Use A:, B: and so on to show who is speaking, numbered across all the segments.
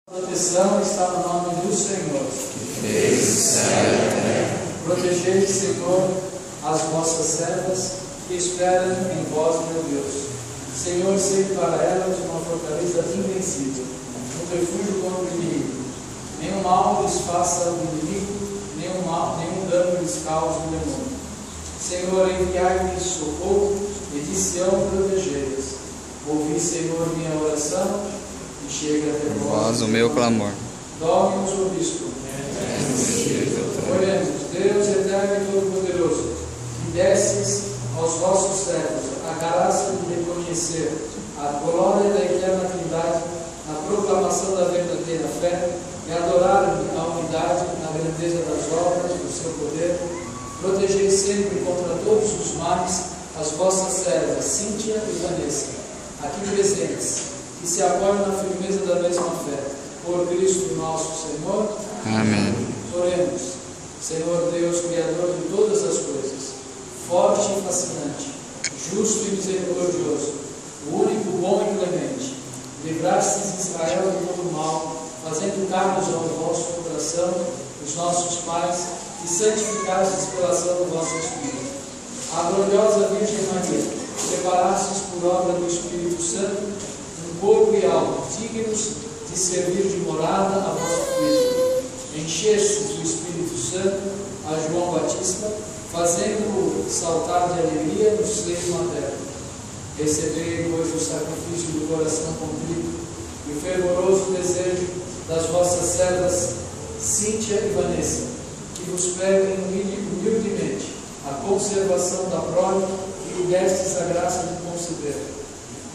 A: A proteção está no nome do Senhor,
B: que fez o céu e a terra.
A: Protegei, Senhor, as vossas servas que esperam em vós, meu Deus. Senhor, sede para elas uma fortaleza invencível, um refúgio contra o inimigo. Nenhum mal lhes faça o inimigo, nenhum dano lhes cause o demônio. Senhor, enviai-lhes socorro e de Sião protegei-as. Ouvi, Senhor, minha oração e chega até
B: Vós o meu clamor.
A: Dorme-nos o bispo. Oremos, Deus eterno e todo-poderoso, que desces aos vossos servos a graça de reconhecer a glória da eterna Trindade na proclamação da verdadeira fé e adorarem a unidade na grandeza das obras do seu poder. Protegei sempre contra todos os males as vossas servas, Cíntia e Vanessa, aqui presentes, que se apoiam na firmeza da mesma fé. Por Cristo nosso Senhor.
B: Amém.
A: Oremos. Senhor Deus, Criador de todas as coisas, forte e fascinante, justo e misericordioso, o único bom e clemente, livrastes Israel de todo mal, fazendo cargos ao vosso coração os nossos pais, e santificastes pela ação do vosso Espírito. A gloriosa Virgem Maria, preparastes por obra do Espírito Santo um corpo e alma dignos de servir de morada a vosso Filho. Enchestes do Espírito Santo a João Batista, fazendo-o saltar de alegria no seio materno. Recebei, pois, o sacrifício do coração contrito e o fervoroso desejo das vossas servas Cíntia e Vanessa, que vos pedem humildemente a conservação da prole e lhe destes a graça de conceder.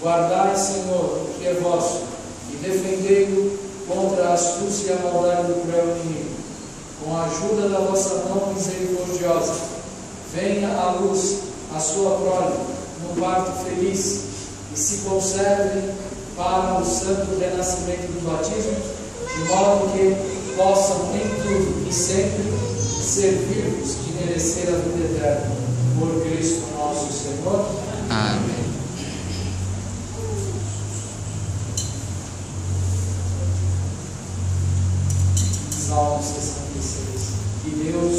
A: Guardai, Senhor, o que é vosso, e defendei-o contra a astúcia e a maldade do cruel inimigo. Com a ajuda da vossa mão misericordiosa, venha à luz a sua prole, no parto feliz, e se conserve para o santo renascimento do batismo, de modo que possam em tudo e sempre servir-vos e merecer a vida eterna. Por Cristo nosso Senhor.
B: Amém.
A: Salmo 66. Que Deus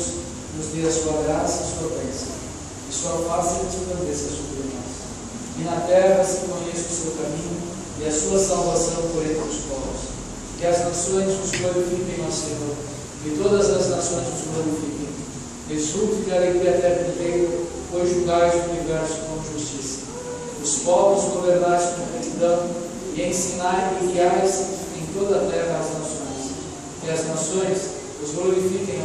A: nos dê a sua graça e sua bênção, e sua face resplandeça sobre nós. Que na terra se conheça o seu caminho e a sua salvação por entre os povos. Que as nações os glorifiquem, ó Senhor, e todas as nações os glorifiquem. Exulte de alegria a terra inteira, pois julgais o universo com justiça. Os povos governais com retidão, e ensinai e guiais em toda a terra as nações. Que as nações os glorifiquem,